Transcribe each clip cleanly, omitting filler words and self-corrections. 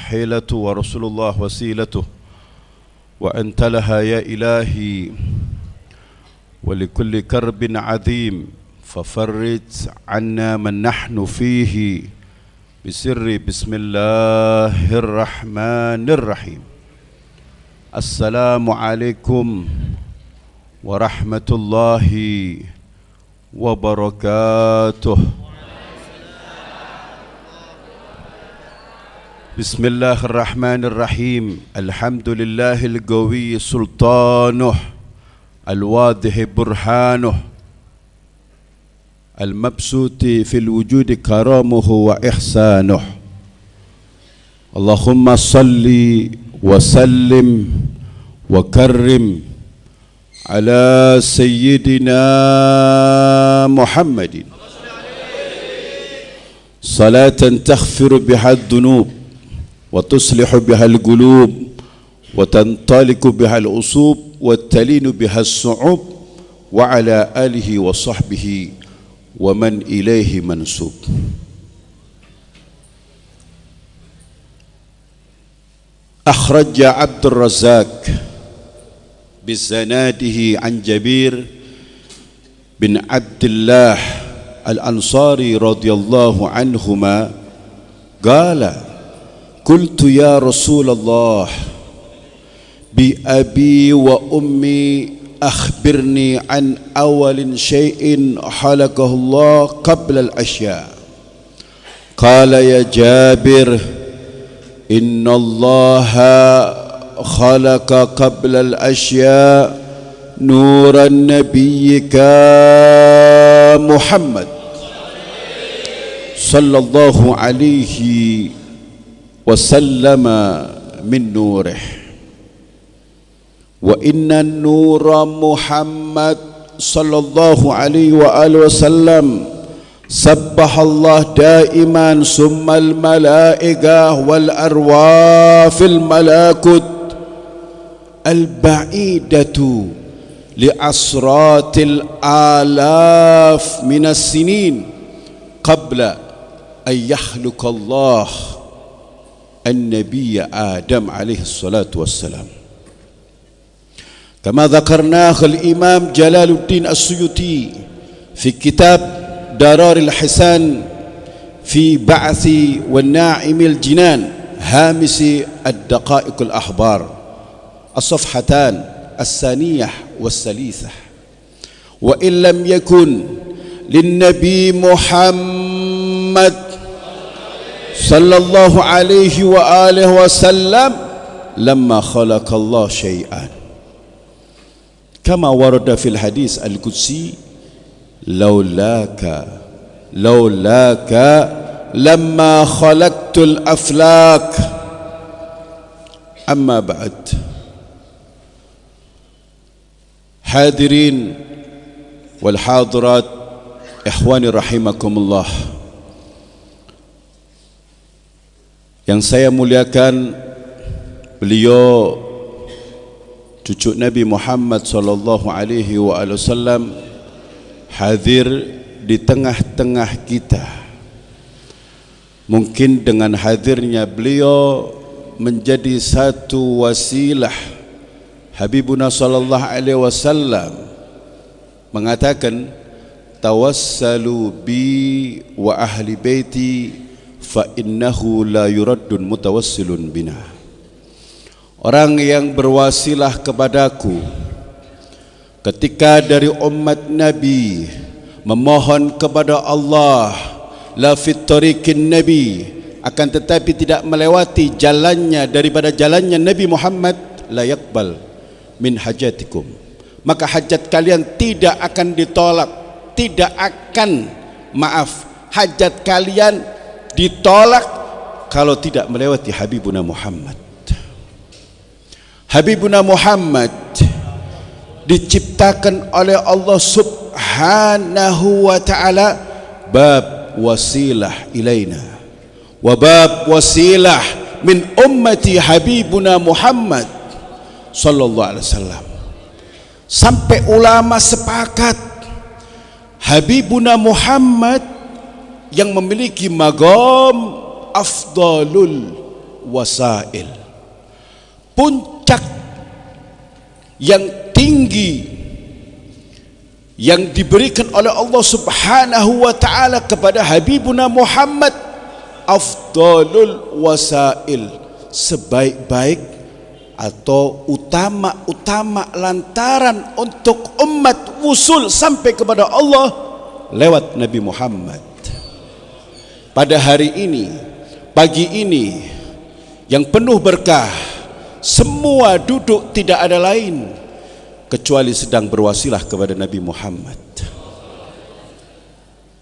حيلته ورسول الله وسيلته وأنت لها يا إلهي، ولكل كرب عظيم ففرج عنا من نحن فيه بسر بسم الله الرحمن الرحيم. السلام عليكم ورحمة الله وبركاته. بسم الله الرحمن الرحيم. الحمد لله القوي سلطانه، الواضح برهانه، المبسوط في الوجود كرامه وإحسانه. اللهم صل وسلم وكرم على سيدنا محمد صلاة تغفر بها الذنوب وتصلح بها القلوب وتنطلق بها الأصوب وتلين بها الصعوب، وعلى آله وصحبه ومن إليه منسوب. أخرج عبد الرزاق بسناده عن جبير بن عبد الله الأنصاري رضي الله عنهما قال: قلت يا رسول الله بأبي وأمي أخبرني عن أول شيء خلقه الله قبل الأشياء. قال: يا جابر إن الله خلق قبل الأشياء نور نبيك محمد صلى الله عليه وسلم من نوره، وإن النور محمد صلى الله عليه وآله وسلم سبح الله دائما ثم الملائكة والأرواح في الملكوت البعيدة لعشرات الآلاف من السنين قبل أن يخلق الله النبي آدم عليه الصلاة والسلام، كما ذكرناه الإمام جلال الدين السيوطي في كتاب درار الحسان في بعث والناعم الجنان هامس الدقائق الأخبار الصفحتان الثانية والثالثة. وإن لم يكن للنبي محمد صلى الله عليه وآله وسلم لما خلق الله شيئا، كما ورد في الحديث القدسي: لولاك لما خلقت الأفلاك. أما بعد، حاضرين والحاضرات إخواني رحمكم الله, yang saya muliakan, beliau cucu Nabi Muhammad sallallahu alaihi wasallam hadir di tengah-tengah kita. Mungkin dengan hadirnya beliau menjadi satu wasilah. Habibuna sallallahu alaihi wasallam mengatakan, tawassalu bi wa ahli baiti fa innahu la yuraddun mutawassilun bina. Orang yang berwasilah kepadaku ketika dari umat Nabi memohon kepada Allah la fit tariqin Nabi, akan tetapi tidak melewati jalannya daripada jalannya Nabi Muhammad, la yaqbal min hajatikum, maka hajat kalian tidak akan ditolak, tidak akan, hajat kalian ditolak kalau tidak melewati Habibuna Muhammad. Habibuna Muhammad diciptakan oleh Allah subhanahu wa ta'ala bab wasilah ilaina wa bab wasilah min ummati Habibuna Muhammad sallallahu alaihi wasallam. Sampai ulama sepakat Habibuna Muhammad yang memiliki maqam afdalul wasail. Puncak yang tinggi yang diberikan oleh Allah Subhanahu wa taala kepada Habibuna Muhammad, afdalul wasail, sebaik-baik atau utama-utama lantaran untuk umat wusul sampai kepada Allah lewat Nabi Muhammad. Pada hari ini, pagi ini yang penuh berkah, semua duduk tidak ada lain kecuali sedang berwasilah kepada Nabi Muhammad.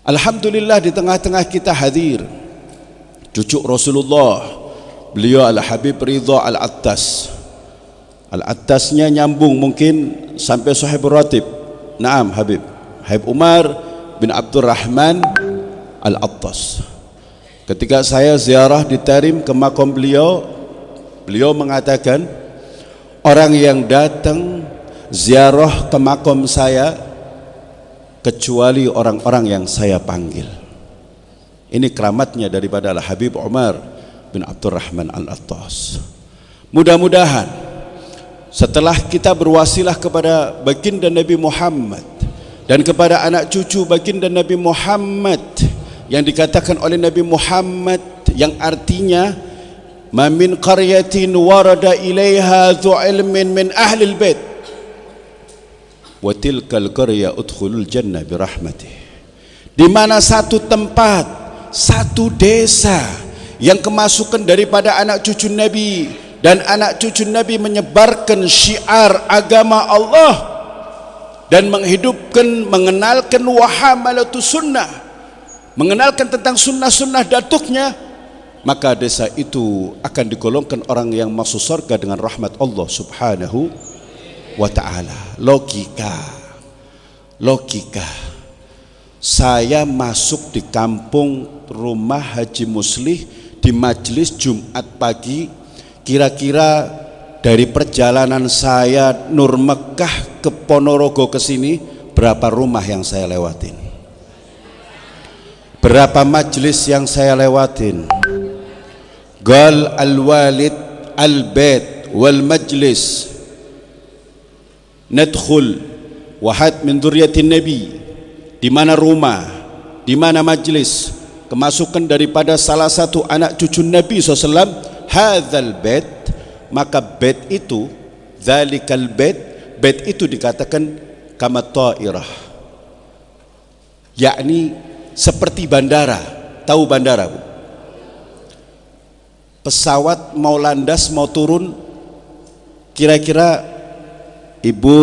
Alhamdulillah, di tengah-tengah kita hadir cucu Rasulullah, beliau Al-Habib Ridha Al-Attas. Al-Attasnya nyambung mungkin sampai Sahib Ratib. Naam Habib Umar bin Abdurrahman Al-Attas. Ketika saya ziarah di Tarim ke makam beliau, beliau mengatakan, orang yang datang ziarah ke makam saya kecuali orang-orang yang saya panggil. Ini keramatnya daripada Al-Habib Umar bin Abdurrahman Al-Attas. Mudah-mudahan setelah kita berwasilah kepada baginda Nabi Muhammad dan kepada anak cucu baginda Nabi Muhammad yang dikatakan oleh Nabi Muhammad, yang artinya ma min qaryatin warada ilaiha dhu ilmin min ahli al-bait wa tilkal qarya udkhulul jannah birahmatih. Di mana satu tempat, satu desa yang kemasukan daripada anak cucu Nabi, dan anak cucu Nabi menyebarkan syiar agama Allah dan menghidupkan, mengenalkan wahamalatus sunnah, mengenalkan tentang sunnah-sunnah datuknya, maka desa itu akan digolongkan orang yang masuk surga dengan rahmat Allah Subhanahu wa ta'ala. Logika saya masuk di kampung rumah Haji Muslih di majelis Jumat pagi, kira-kira dari perjalanan saya Nur Mekah ke Ponorogo ke sini, berapa rumah yang saya lewatin? Berapa majelis yang saya lewatin? Gal al-walid al-bait wal majlis nadkhul wahad min dzurriyyatin nabi. Di mana rumah, di mana majlis, kemasukan daripada salah satu anak cucu Nabi SAW, hadzal bait, maka bait itu, dzalikal bait itu dikatakan kama ta'irah, yakni seperti bandara. Tahu bandara, Bu? Pesawat mau landas, mau turun, kira-kira ibu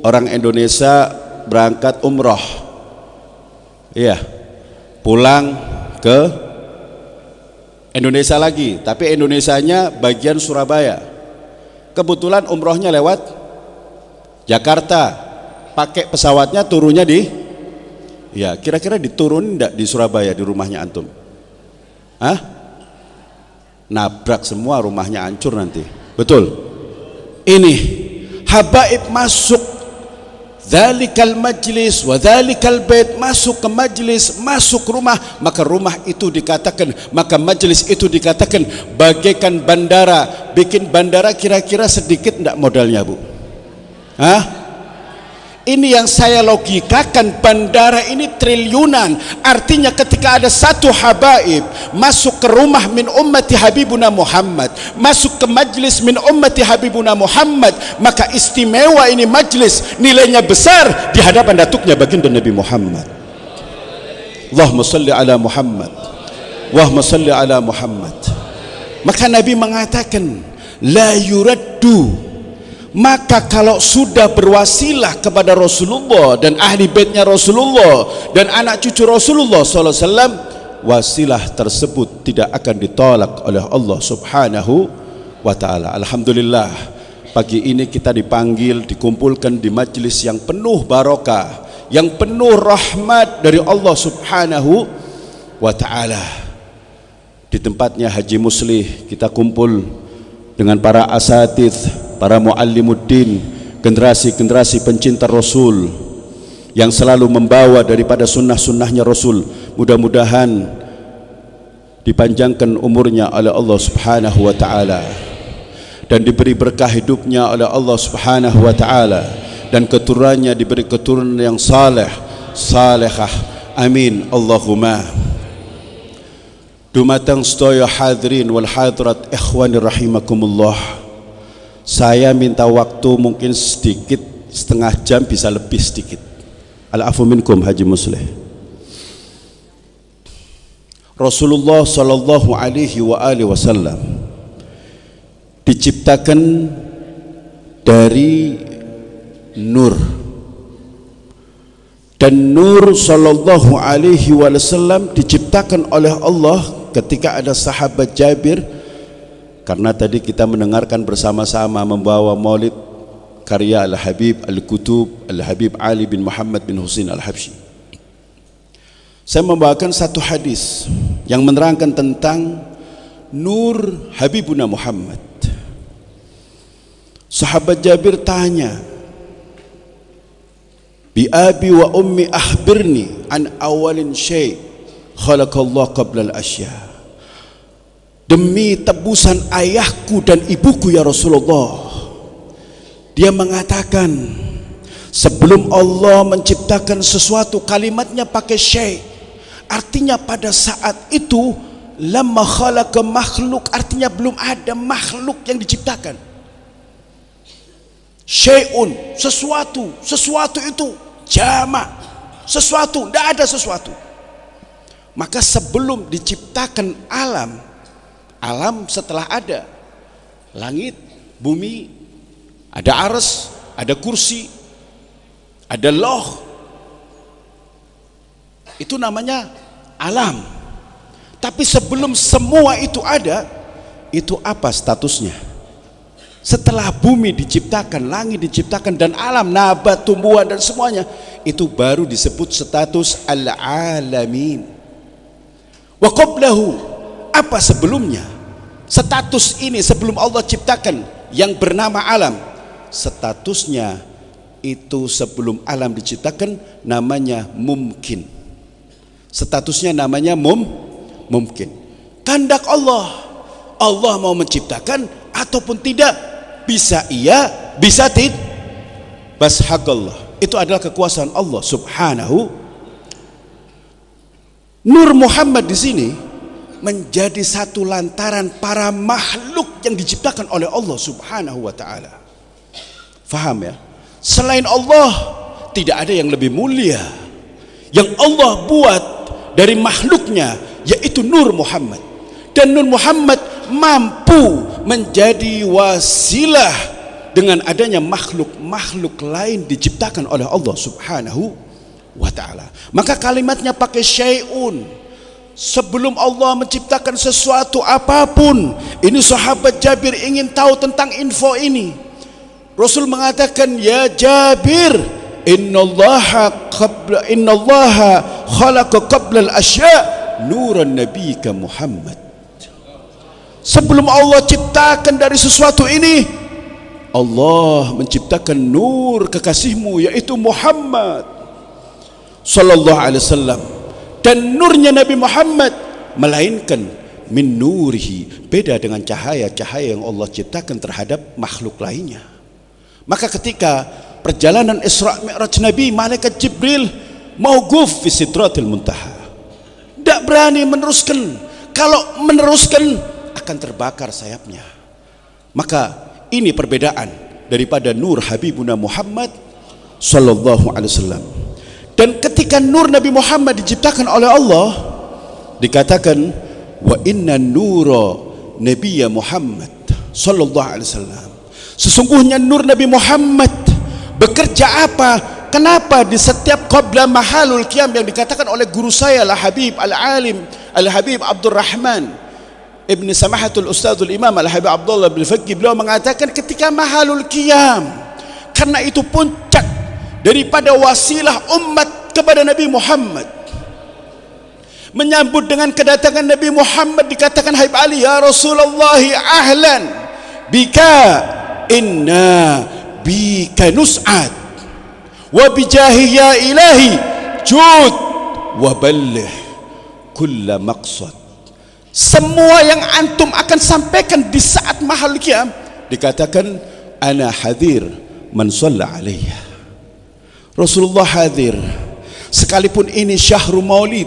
orang Indonesia berangkat umroh, iya, pulang ke Indonesia lagi, tapi Indonesianya bagian Surabaya. Kebetulan umrohnya lewat Jakarta, pakai pesawatnya, turunnya di, ya, kira-kira diturunin enggak di Surabaya, di rumahnya antum? Hah? Nabrak semua, rumahnya hancur nanti. Betul. Ini habaib masuk dzalikal majlis wa dzalikal bait, masuk ke majlis, masuk rumah, maka rumah itu dikatakan, maka majlis itu dikatakan bagaikan bandara. Bikin bandara kira-kira sedikit enggak modalnya, Bu? Hah? Ini yang saya logikakan, bandara ini triliunan. Artinya ketika ada satu habaib masuk ke rumah min ummati Habibuna Muhammad, masuk ke majlis min ummati Habibuna Muhammad, maka istimewa ini majlis, nilainya besar di hadapan datuknya baginda Nabi Muhammad. Allahumma salli ala Muhammad, Allahumma salli ala Muhammad. Maka Nabi mengatakan la yuraddu. Maka kalau sudah berwasilah kepada Rasulullah dan ahli baitnya Rasulullah dan anak cucu Rasulullah SAW, wasilah tersebut tidak akan ditolak oleh Allah Subhanahu wa ta'ala. Alhamdulillah, pagi ini kita dipanggil, dikumpulkan di majlis yang penuh barokah, yang penuh rahmat dari Allah Subhanahu wa ta'ala. Di tempatnya Haji Muslih kita kumpul dengan para asatidz, para muallimuddin, generasi-generasi pencinta Rasul yang selalu membawa daripada sunnah-sunnahnya Rasul. Mudah-mudahan dipanjangkan umurnya oleh Allah Subhanahu wa taala dan diberi berkah hidupnya oleh Allah Subhanahu wa taala, dan keturunannya diberi keturunan yang saleh, salehah. Amin Allahumma. Dumateng sedaya hadirin wal hadirat ikhwani rahimakumullah, saya minta waktu mungkin sedikit, setengah jam bisa lebih sedikit. Al-afu minkum Haji Musleh. Rasulullah sallallahu alaihi wa alihi wasallam diciptakan dari nur, dan nur sallallahu alaihi wasallam diciptakan oleh Allah ketika ada sahabat Jabir, karena tadi kita mendengarkan bersama-sama membawa maulid karya Al-Habib Al-Kutub Al-Habib Ali bin Muhammad bin Husain Al-Habsyi. Saya membawakan satu hadis yang menerangkan tentang nur Habibuna Muhammad. Sahabat Jabir tanya, bi abi wa ummi akhbirni an awalin syai' khalaqallahu qabla al-asya. Demi tebusan ayahku dan ibuku ya Rasulullah, dia mengatakan sebelum Allah menciptakan sesuatu, kalimatnya pakai syai', artinya pada saat itu lamma khalaqa makhluk, artinya belum ada makhluk yang diciptakan. Syai'un, sesuatu, sesuatu itu jamak, sesuatu, tidak ada sesuatu. Maka sebelum diciptakan alam, alam setelah ada langit, bumi, ada arsy, ada kursi, ada lauh, itu namanya alam. Tapi sebelum semua itu ada, itu apa statusnya? Setelah bumi diciptakan, langit diciptakan, dan alam, nabat, tumbuhan dan semuanya, itu baru disebut status al-alamin. Wa qablahu, apa sebelumnya? Status ini sebelum Allah ciptakan yang bernama alam, statusnya itu sebelum alam diciptakan namanya mungkin. Statusnya namanya mungkin. Kehendak Allah, Allah mau menciptakan ataupun tidak, bisa iya, bisa tidak. Bashakallah, itu adalah kekuasaan Allah Subhanahu. Nur Muhammad di sini menjadi satu lantaran para makhluk yang diciptakan oleh Allah Subhanahu wa taala. Faham ya? Selain Allah tidak ada yang lebih mulia yang Allah buat dari makhluknya, yaitu Nur Muhammad. Dan Nur Muhammad mampu menjadi wasilah dengan adanya makhluk-makhluk lain diciptakan oleh Allah Subhanahu wa ta'ala. Maka kalimatnya pakai syai'un. Sebelum Allah menciptakan sesuatu apapun, ini sahabat Jabir ingin tahu tentang info ini. Rasul mengatakan, ya Jabir, innallaha khalaqa qabla al-asya' nuran nabiyika Muhammad. Sebelum Allah ciptakan dari sesuatu ini, Allah menciptakan nur kekasihmu, yaitu Muhammad sallallahu alaihi wasallam. Dan nurnya Nabi Muhammad melainkan min nurihi, beda dengan cahaya-cahaya yang Allah ciptakan terhadap makhluk lainnya. Maka ketika perjalanan Isra Mi'raj Nabi, malaikat Jibril mauquf fi Sidratil Muntaha, tidak berani meneruskan. Kalau meneruskan akan terbakar sayapnya. Maka ini perbedaan daripada nur Habibuna Muhammad sallallahu alaihi wasallam. Dan ketika nur Nabi Muhammad diciptakan oleh Allah, dikatakan wa inna nura nabiyya Muhammad sallallahu alaihi wasallam, sesungguhnya nur Nabi Muhammad bekerja apa? Kenapa di setiap qabla mahalul qiyam yang dikatakan oleh guru saya Al-Habib Al-Alim Al-Habib Abdurrahman Ibn Samahatul Ustadzul Imam Al-Habib Abdullah bin Fakih, beliau mengatakan ketika mahalul qiyam, karena itu puncak daripada wasilah umat kepada Nabi Muhammad. Menyambut dengan kedatangan Nabi Muhammad, dikatakan Habib Ali, ya Rasulullah ahlan bika inna bika nus'ad wa bijahi ya ilahi jud wa ballih kulla maqsad. Semua yang antum akan sampaikan di saat mahal qiyam dikatakan ana hadir man shalla alayya. Rasulullah hadir. Sekalipun ini syahrul maulid,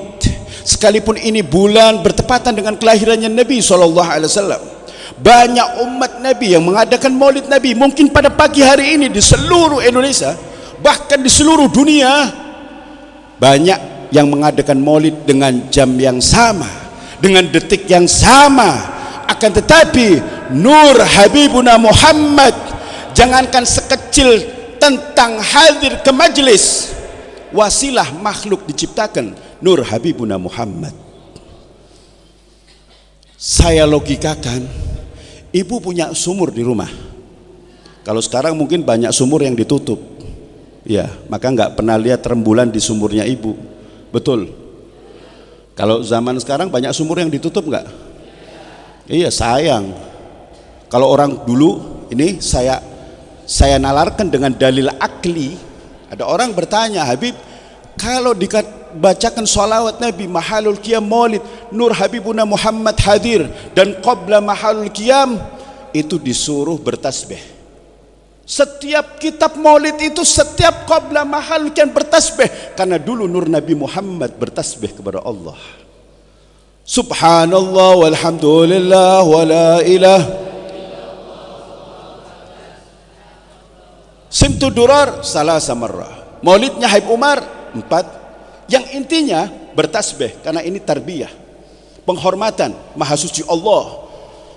sekalipun ini bulan bertepatan dengan kelahirannya Nabi SAW, banyak umat Nabi yang mengadakan maulid Nabi. Mungkin pada pagi hari ini di seluruh Indonesia, bahkan di seluruh dunia, banyak yang mengadakan maulid dengan jam yang sama, dengan detik yang sama. Akan tetapi nur Habibuna Muhammad, jangankan sekecil tentang hadir ke majlis, wasilah makhluk diciptakan nur Habibuna Muhammad. Saya logikakan, ibu punya sumur di rumah. Kalau sekarang mungkin banyak sumur yang ditutup, ya, maka nggak pernah lihat rembulan di sumurnya ibu. Betul. Kalau zaman sekarang banyak sumur yang ditutup nggak? Iya, sayang. Kalau orang dulu, ini saya nalarkan dengan dalil akli. Ada orang bertanya, Habib, kalau dibacakan sholawat Nabi mahalul qiyam maulid nur Habibuna Muhammad hadir, dan qabla mahalul qiyam itu disuruh bertasbih. Setiap kitab maulid itu setiap qabla mahalul qiyam bertasbih, karena dulu nur Nabi Muhammad bertasbih kepada Allah. Subhanallah walhamdulillah wala ilah Simtu durar salah samarrah. Maulidnya Habib Umar 4. Yang intinya bertasbih, karena ini tarbiyah, penghormatan Maha Suci Allah.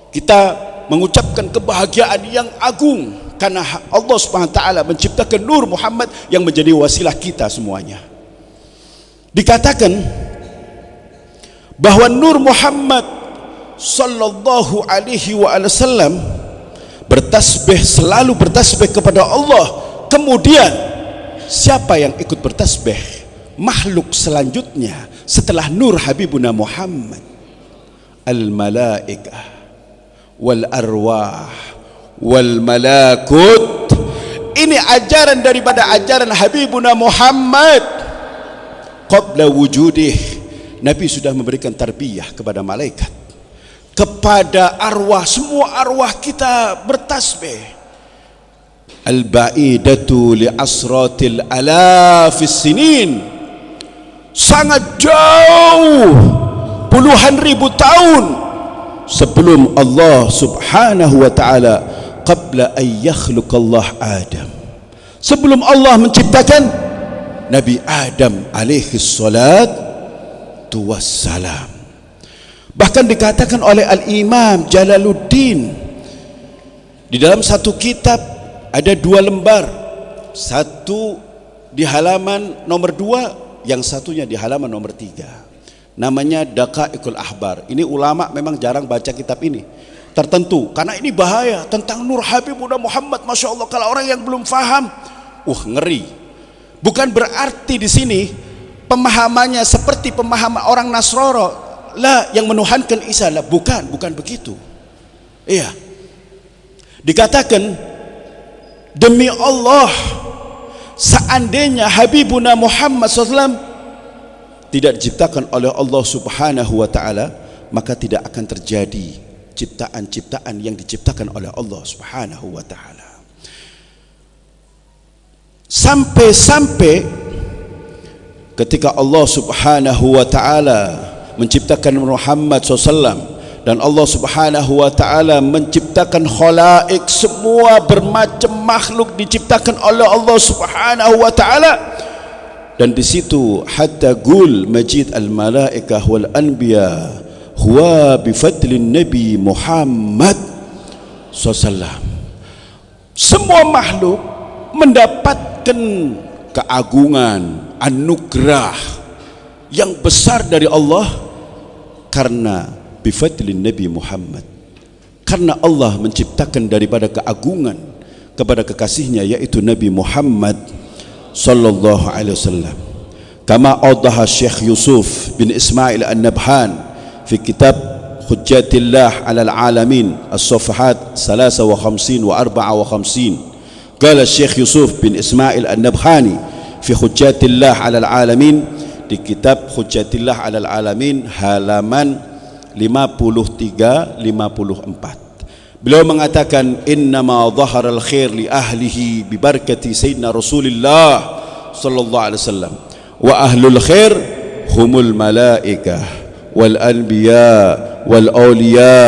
Kita mengucapkan kebahagiaan yang agung karena Allah Subhanahu wa taala menciptakan nur Muhammad yang menjadi wasilah kita semuanya. Dikatakan bahwa nur Muhammad sallallahu alaihi wasallam bertasbih, selalu bertasbih kepada Allah. Kemudian siapa yang ikut bertasbih? Makhluk selanjutnya setelah nur Habibuna Muhammad, al-malaikah wal arwah wal malakut. Ini ajaran daripada ajaran Habibuna Muhammad. Qabla wujudih, Nabi sudah memberikan tarbiyah kepada malaikat, kepada arwah. Semua arwah kita bertasbih. Al-ba'idatu li asratil alafis sinin, sangat jauh, puluhan ribu tahun sebelum Allah Subhanahu wa taala, qabla an yakhluqallah Adam, sebelum Allah menciptakan Nabi Adam alaihi salatu wassalam. Bahkan dikatakan oleh Al-Imam Jalaluddin di dalam satu kitab, ada 2 lembar, satu di halaman nomor 2, yang satunya di halaman nomor 3, namanya Daqaiqul Ahbar. Ini ulama memang jarang baca kitab ini tertentu, karena ini bahaya tentang nur Habibuna Muhammad. Masya Allah, kalau orang yang belum faham, ngeri. Bukan berarti di sini pemahamannya seperti pemahaman orang Nasrani lah yang menuhankan Isa lah, bukan begitu. Iya, dikatakan demi Allah, seandainya Habibuna Muhammad SAW tidak diciptakan oleh Allah Subhanahu wa taala, maka tidak akan terjadi ciptaan-ciptaan yang diciptakan oleh Allah Subhanahu wa taala. Sampai-sampai ketika Allah Subhanahu wa taala menciptakan Muhammad SAW, dan Allah Subhanahu wa taala menciptakan khalaik, semua bermacam makhluk diciptakan oleh Allah Subhanahu wa taala. Dan di situ hatta gul majid al malaikah wal anbiya huwa bifadlin Nabi Muhammad SAW. Semua makhluk mendapatkan keagungan, anugerah yang besar dari Allah karena bifadlin Nabi Muhammad, karena Allah menciptakan daripada keagungan kepada kekasihnya, yaitu Nabi Muhammad sallallahu alaihi wasallam. Kama awdaha Syekh Yusuf bin Ismail An-Nabhan fi kitab Hujjatillah 'alal 'alamin as-safhat 53 wa 54. Qala Syekh Yusuf bin Ismail An-Nabhani fi Hujjatillah 'alal 'alamin, di kitab Hujjatillah 'alal 'alamin halaman 53, 54. Beliau mengatakan innama dhaharal khair li ahlihi bi barakati sayyidina Rasulillah sallallahu alaihi wasallam wa ahlul khair humul malaikah wal anbiya wal awliya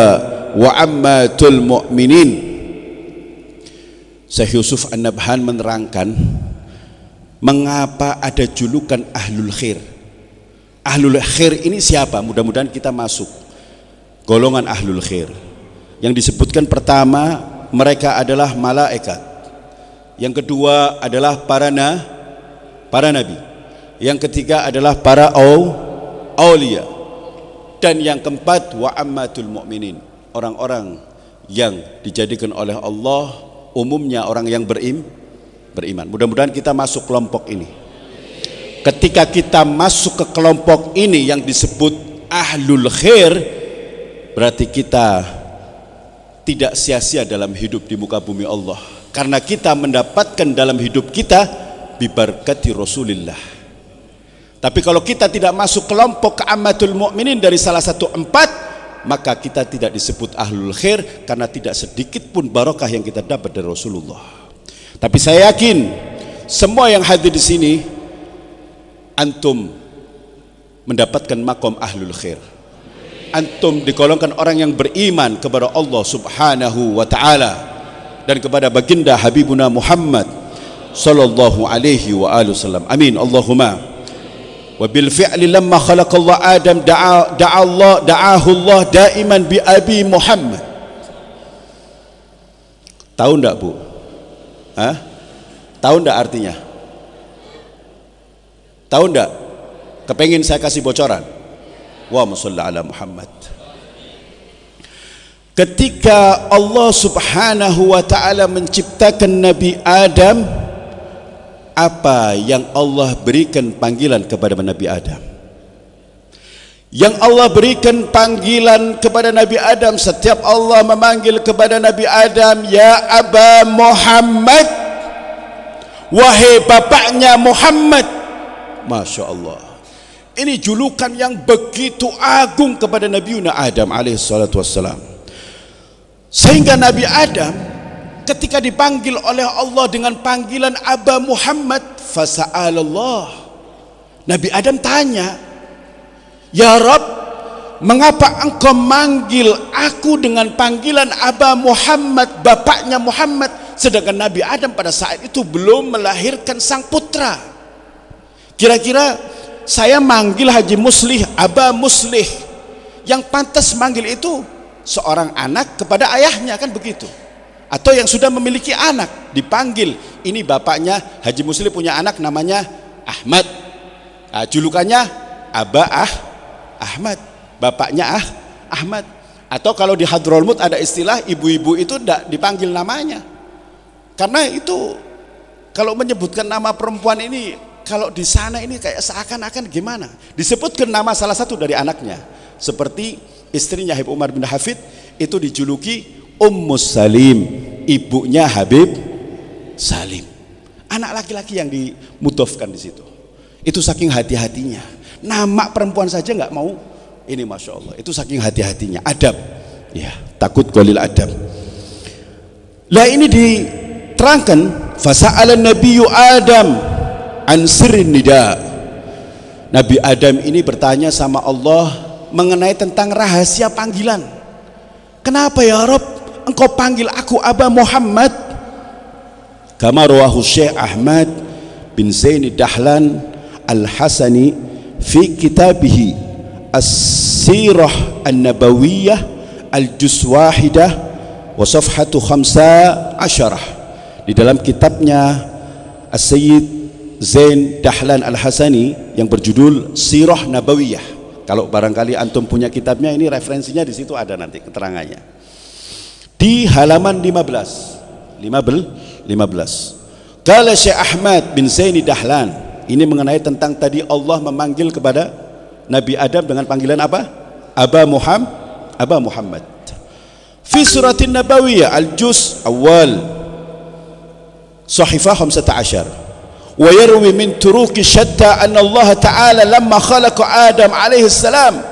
wa ammatul mu'minin. Syekh Yusuf An-Nabhan menerangkan mengapa ada julukan ahlul khair. Ahlul khair ini siapa? Mudah-mudahan kita masuk golongan ahlul khair. Yang disebutkan pertama, mereka adalah malaikat. Yang kedua adalah para nabi. Yang ketiga adalah para aulia. Dan yang keempat wa ammatul mu'minin, orang-orang yang dijadikan oleh Allah, umumnya orang yang beriman. Mudah-mudahan kita masuk kelompok ini. Ketika kita masuk ke kelompok ini yang disebut ahlul khair, berarti kita tidak sia-sia dalam hidup di muka bumi Allah, karena kita mendapatkan dalam hidup kita bibarakati Rasulillah. Tapi kalau kita tidak masuk kelompok keamatul mukminin dari salah satu empat, maka kita tidak disebut ahlul khair, karena tidak sedikit pun barokah yang kita dapat dari Rasulullah. Tapi saya yakin semua yang hadir di sini antum mendapatkan makom ahlul khair. Antum digolongkan orang yang beriman kepada Allah Subhanahu wa taala dan kepada baginda Habibuna Muhammad sallallahu alaihi wa alihi wasallam. Amin Allahumma. Wa bil fi'li lamma khalaqallahu Adam da'ahu Allah daiman bi Abi Muhammad. Tahu enggak, Bu? Tahu enggak artinya? Tahu enggak? Kepengin saya kasih bocoran? Wa sholli ala Muhammad. Ketika Allah Subhanahu wa taala menciptakan Nabi Adam, apa yang Allah berikan panggilan kepada Nabi Adam? Yang Allah berikan panggilan kepada Nabi Adam, setiap Allah memanggil kepada Nabi Adam, ya Aba Muhammad, wahai bapaknya Muhammad. Masya Allah, ini julukan yang begitu agung kepada Nabiuna Adam alaihissalatu wassalam. Sehingga Nabi Adam ketika dipanggil oleh Allah dengan panggilan Aba Muhammad, fasa'alallah, Nabi Adam tanya, ya Rabb, mengapa engkau manggil aku dengan panggilan Aba Muhammad, bapaknya Muhammad, sedangkan Nabi Adam pada saat itu belum melahirkan sang putra? Kira-kira saya manggil Haji Muslih, Aba Muslih, yang pantas manggil itu seorang anak kepada ayahnya, kan begitu? Atau yang sudah memiliki anak dipanggil, ini bapaknya Haji Muslih punya anak namanya Ahmad, julukannya Aba Ahmad, bapaknya Ahmad. Atau kalau di Hadrolmut ada istilah ibu-ibu itu tidak dipanggil namanya, karena itu kalau menyebutkan nama perempuan ini, kalau di sana ini kayak seakan-akan gimana, disebutkan nama salah satu dari anaknya. Seperti istrinya Habib Umar bin Hafid itu dijuluki Ummus Salim, ibunya Habib Salim. Anak laki-laki yang dimudofkan di situ. Itu saking hati-hatinya. Nama perempuan saja nggak mau. Ini masya Allah. Itu saking hati-hatinya. Adab. Ya, takut golil adab. Lah ini diterangkan. Fasa'alan Nabiyyu Adam an sirrin nida. Nabi Adam ini bertanya sama Allah mengenai tentang rahasia panggilan. Kenapa ya Rabb engkau panggil aku Aba Muhammad? Kama rawahu Syekh Ahmad bin Zaini Dahlan Al-Hasani fi kitabih As-Sirah An-Nabawiyah Al-Juz Wahidah wa Safhatu 15. Di dalam kitabnya As-Sayyid Zain Dahlan Al-Hasani yang berjudul Sirah Nabawiyah. Kalau barangkali antum punya kitabnya, ini referensinya di situ ada nanti keterangannya. Di halaman 15. Qala Syekh Ahmad bin Zaini Dahlan, ini mengenai tentang tadi Allah memanggil kepada Nabi Adam dengan panggilan apa? Aba Muhammad. Fi suratin Nabawiyah al-Juz awal Sahifah 15. Wa yarwi min turuqi syatta anna Allah Ta'ala lamma khalaqa Adam alaihi salam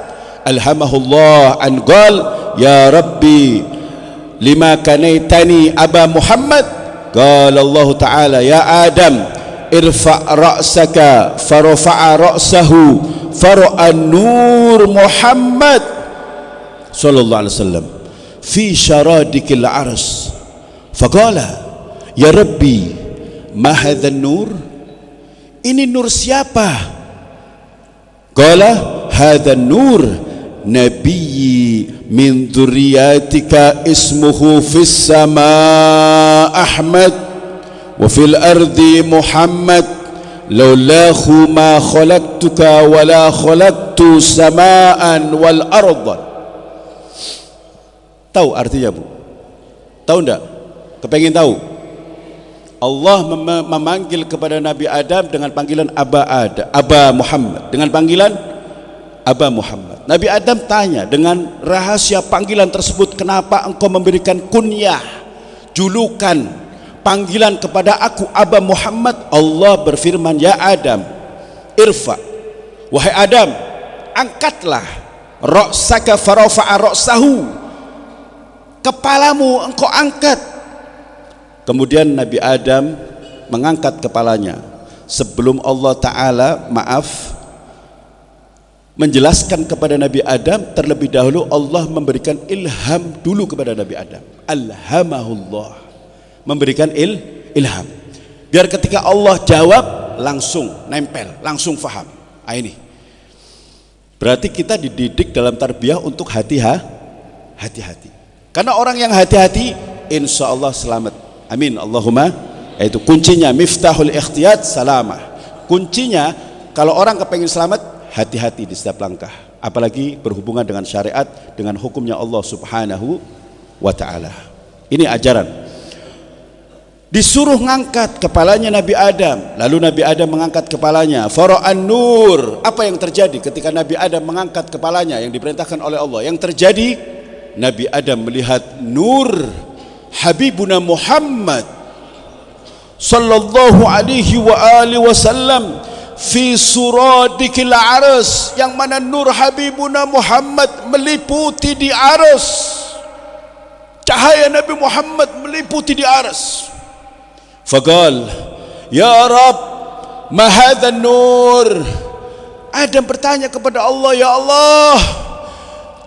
alhamahullah an qal ya rabbi lima kanaitani aba Muhammad. Qala Allah taala ya Adam irfa' ra'saka farafa'a ra'sahu fara'a nur Muhammad sallallahu alaihi wasallam fi syaradikil arsy faqala ya rabbi ma hadzal nur, ini nur siapa? Qala hadzal nur nabiyyi min dzurriyyatika ismuhu fis sama Ahmad wa fil ardi Muhammad laulahu ma khalaqtuka wa la khalaqtu samaan wal arda. Tahu artinya, Bu? Tahu enggak? Kepengen tahu? Allah memanggil kepada Nabi Adam dengan panggilan Aba Muhammad, dengan panggilan Aba Muhammad. Nabi Adam tanya dengan rahasia panggilan tersebut, kenapa engkau memberikan kunyah, julukan, panggilan kepada aku Aba Muhammad? Allah berfirman, ya Adam irfa, wahai Adam angkatlah, ra'saka farafa'a ra'sahu, kepalamu engkau angkat. Kemudian Nabi Adam mengangkat kepalanya. Sebelum Allah Ta'ala menjelaskan kepada Nabi Adam, terlebih dahulu Allah memberikan ilham dulu kepada Nabi Adam. Alhamahullah, memberikan ilham, biar ketika Allah jawab langsung nempel, langsung faham. Ini berarti kita dididik dalam tarbiyah untuk hati-hati. Karena orang yang hati-hati insya Allah selamat. Amin Allahumma. Itu kuncinya, miftahul ikhtiyat salamah. Kuncinya kalau orang kepengen selamat, hati-hati di setiap langkah, apalagi berhubungan dengan syariat, dengan hukumnya Allah Subhanahu wa ta'ala. Ini ajaran. Disuruh ngangkat kepalanya Nabi Adam, lalu Nabi Adam mengangkat kepalanya, fara'an nur. Apa yang terjadi ketika Nabi Adam mengangkat kepalanya yang diperintahkan oleh Allah? Yang terjadi, Nabi Adam melihat nur Habibuna Muhammad sallallahu alaihi wa alihi wasallam fi suradikil arsy, yang mana nur Habibuna Muhammad meliputi di arsy. Cahaya Nabi Muhammad meliputi di arsy. Faqal ya Rabb ma hadzal nur. Adam bertanya kepada Allah, ya Allah,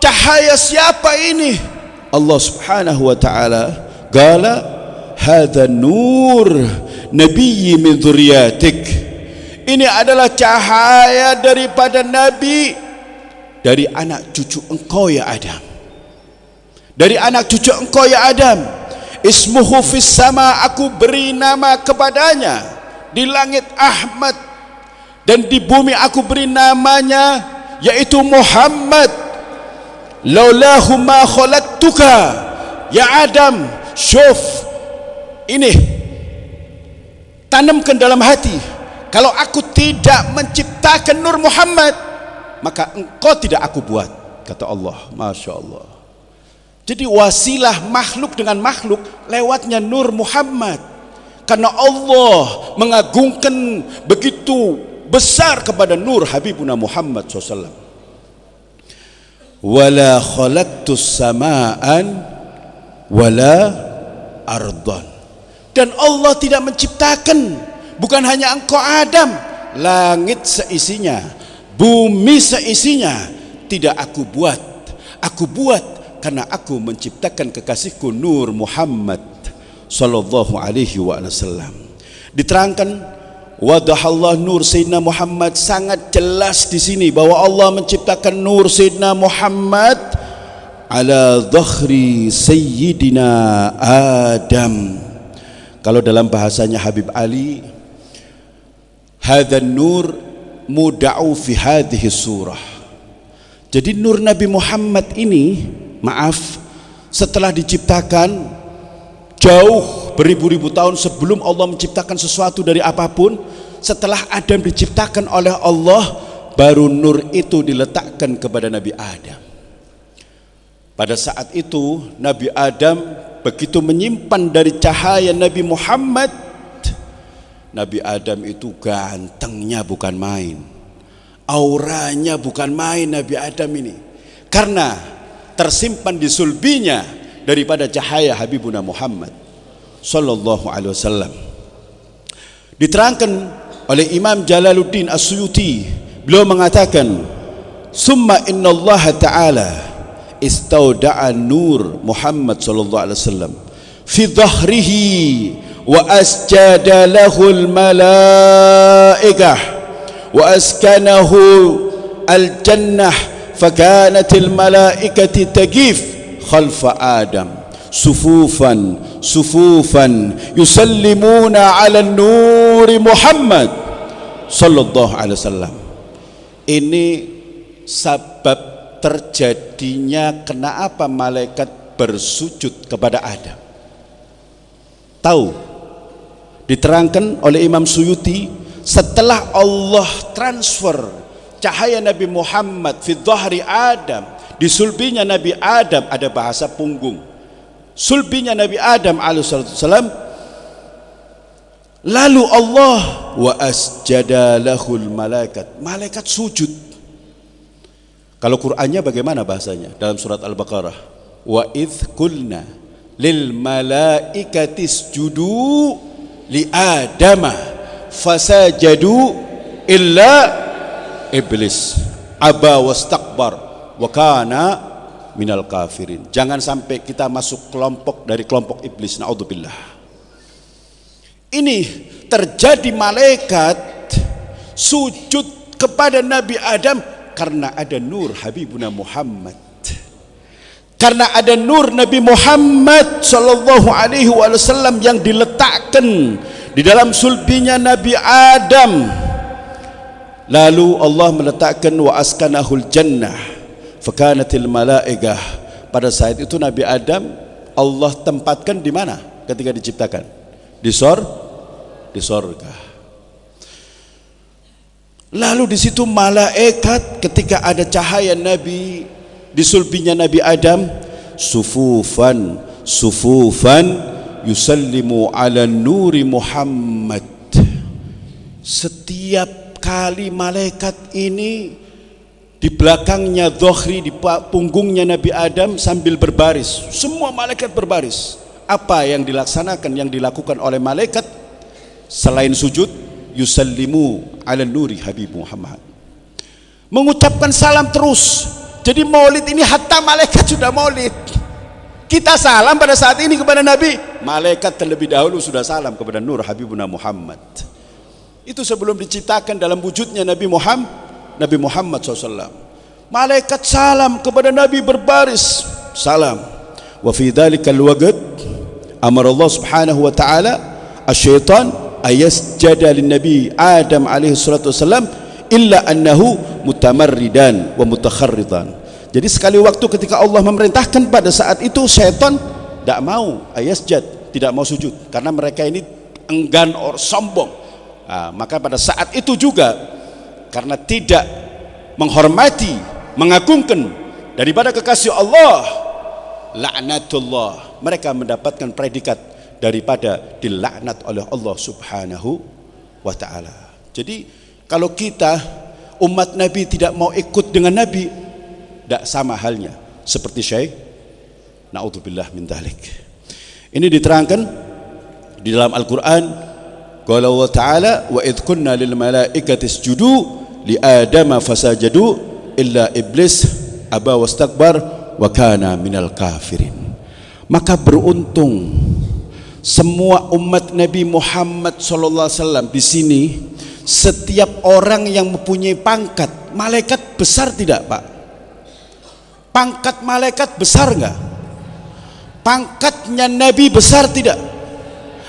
cahaya siapa ini? Allah Subhanahu wa ta'ala qala hadza nur nabiyyi min dzurriyyatik. Ini adalah cahaya daripada nabi dari anak cucu engkau ya Adam. Dari anak cucu engkau ya Adam. Ismuhu fis sama, aku beri nama kepadanya di langit Ahmad, dan di bumi aku beri namanya yaitu Muhammad. Laulahu ma khalaqtuka ya Adam. Syuf, ini tanamkan dalam hati, kalau aku tidak menciptakan Nur Muhammad, maka engkau tidak aku buat, kata Allah. Masya Allah. Jadi wasilah makhluk dengan makhluk lewatnya Nur Muhammad, karena Allah mengagungkan begitu besar kepada Nur Habibuna Muhammad SAW. Wala khalaqtus samaan wala ardan, dan Allah tidak menciptakan, bukan hanya engkau Adam, langit seisinya, bumi seisinya tidak aku buat. Aku buat karena aku menciptakan kekasihku Nur Muhammad sallallahu alaihi wasallam. Diterangkan wadahallah nur Sayyidina Muhammad, sangat jelas di sini bahwa Allah menciptakan nur Sayyidina Muhammad ala dhakhri Sayyidina Adam. Kalau dalam bahasanya Habib Ali, hadzal nur muda'u fi hadhihi surah. Jadi nur Nabi Muhammad ini, setelah diciptakan jauh beribu-ribu tahun sebelum Allah menciptakan sesuatu dari apapun, setelah Adam diciptakan oleh Allah, baru nur itu diletakkan kepada Nabi Adam. Pada saat itu Nabi Adam begitu menyimpan dari cahaya Nabi Muhammad. Nabi Adam itu gantengnya bukan main, auranya bukan main. Nabi Adam ini karena tersimpan di sulbinya daripada cahaya Habibuna Muhammad sallallahu alaihi wasallam. Diterangkan oleh Imam Jalaluddin As-Suyuti, beliau mengatakan, "Summa innallaha ta'ala istauda'a nur Muhammad sallallahu alaihi wasallam fi dhahrihi wa asjada lahul malaikah wa askanahu al-jannah fakanatil malaikati tagif khalfa Adam sufufan sufufan yusallimuna ala nuri Muhammad sallallahu alaihi wasallam." Ini sebab terjadinya kenapa malaikat bersujud kepada Adam. Tahu? Diterangkan oleh Imam Suyuti, setelah Allah transfer cahaya Nabi Muhammad fi dhahri Adam, di sulbinya Nabi Adam, ada bahasa punggung, sulbinya Nabi Adam alaihissalam, lalu Allah wa asjada lahul malaikat, malaikat sujud. Kalau Qur'annya bagaimana bahasanya? Dalam surat Al-Baqarah, wa idh qulna lil malaikati isjudu li adama fasajadu illa iblis aba wastakbar wa kana minal kafirin. Jangan sampai kita masuk kelompok dari kelompok iblis, naudzubillah. Ini terjadi malaikat sujud kepada Nabi Adam karena ada nur Habibuna Muhammad, karena ada nur Nabi Muhammad sallallahu alaihi wasallam yang diletakkan di dalam sulbinya Nabi Adam. Lalu Allah meletakkan wa askanahul jannah fakanatil malaikah. Pada saat itu Nabi Adam Allah tempatkan di mana ketika diciptakan? Di sorga. Lalu di situ malaikat ketika ada cahaya Nabi di sulbinya Nabi Adam, sufufan sufufan yusallimu ala nuri Muhammad. Setiap kali malaikat ini di belakangnya Dhuhri, di punggungnya Nabi Adam sambil berbaris, semua malaikat berbaris. Apa yang dilaksanakan, yang dilakukan oleh malaikat selain sujud? Yusallimu ala nuri Habib Muhammad, mengucapkan salam terus. Jadi maulid ini hatta malaikat sudah maulid. Kita salam pada saat ini kepada Nabi, malaikat terlebih dahulu sudah salam kepada nur Habibuna Muhammad. Itu sebelum diciptakan dalam wujudnya Nabi Muhammad SAW. Malaikat salam kepada Nabi berbaris salam. Wa fi dhalikal waqt amara Allah Subhanahu wa taala asy-syaitan ayasjada lin Nabi Adam alaihi salatu wasallam illa annahu mutamarridan wa mutakharridan. Jadi sekali waktu ketika Allah memerintahkan, pada saat itu syaitan tidak mau ayasjad, tidak mau sujud, karena mereka ini enggan or sombong. Maka pada saat itu juga karena tidak menghormati, mengagungkan daripada kekasih Allah, laknatullah, mereka mendapatkan predikat daripada dilaknat oleh Allah Subhanahu wa ta'ala. Jadi kalau kita umat Nabi tidak mau ikut dengan Nabi, tidak sama halnya seperti Syekh, naudzubillah min dzalik. Ini diterangkan di dalam Al-Quran, qala Allah ta'ala wa idh kunna lil malaikati isjudu li adama fasajadu illa iblis aba wastakbar wa kana minal kafirin. Maka beruntung semua umat Nabi Muhammad SAW di sini, setiap orang yang mempunyai pangkat. Malaikat besar tidak, Pak? Pangkat malaikat besar enggak? Pangkatnya Nabi besar tidak?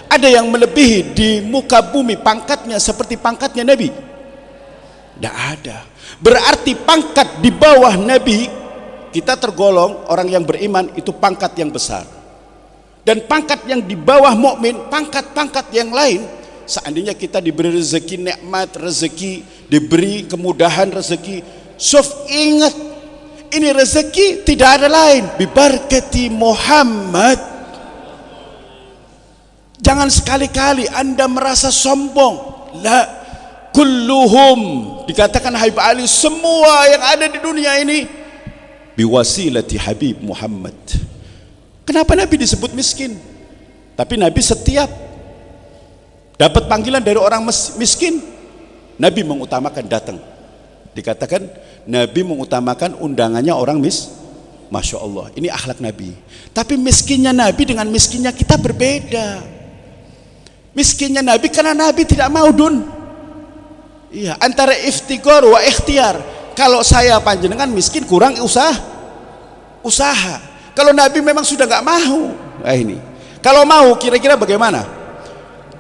Ada yang melebihi di muka bumi pangkatnya seperti pangkatnya Nabi? Tidak ada. Berarti pangkat di bawah Nabi, kita tergolong orang yang beriman, itu pangkat yang besar. Dan pangkat yang di bawah mukmin, pangkat-pangkat yang lain, seandainya kita diberi rezeki nikmat, rezeki diberi kemudahan rezeki, ingat, ini rezeki tidak ada lain, bibarakati Muhammad. Jangan sekali-kali Anda merasa sombong. La kulluhum, dikatakan Habib Ali, semua yang ada di dunia ini biwasilati Habib Muhammad. Kenapa Nabi disebut miskin? Tapi Nabi setiap dapat panggilan dari orang miskin, Nabi mengutamakan datang. Dikatakan Nabi mengutamakan undangannya orang Masya Allah, ini akhlak Nabi. Tapi miskinnya Nabi dengan miskinnya kita berbeda. Miskinnya Nabi karena Nabi tidak mau iya, antara iftiqar wa ikhtiar. Kalau saya panjenengan miskin kurang usaha. Kalau Nabi memang sudah nggak mau. Ini kalau mau kira-kira bagaimana?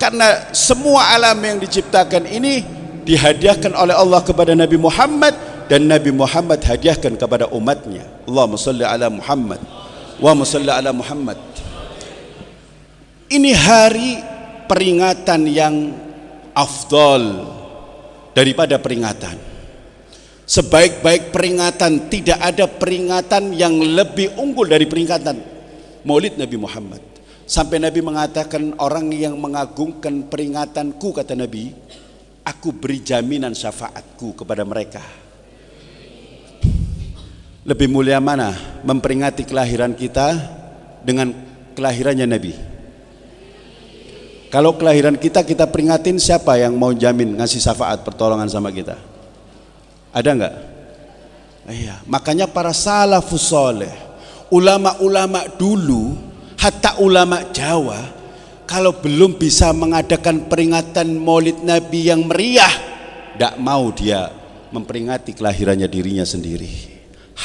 Karena semua alam yang diciptakan ini dihadiahkan oleh Allah kepada Nabi Muhammad, dan Nabi Muhammad hadiahkan kepada umatnya. Allahumma salli ala Muhammad wa salli ala Muhammad. Ini hari peringatan yang afdal daripada peringatan. Sebaik-baik peringatan, tidak ada peringatan yang lebih unggul dari peringatan Maulid Nabi Muhammad. Sampai Nabi mengatakan, orang yang mengagungkan peringatanku, kata Nabi, aku beri jaminan syafaatku kepada mereka. Lebih mulia mana memperingati kelahiran kita dengan kelahirannya Nabi? Kalau kelahiran kita peringatin, siapa yang mau jamin ngasih syafaat pertolongan sama kita? Ada enggak? Iya, makanya para salafus soleh, ulama-ulama dulu, hatta ulama Jawa, kalau belum bisa mengadakan peringatan Maulid Nabi yang meriah, tidak mau dia memperingati kelahirannya dirinya sendiri.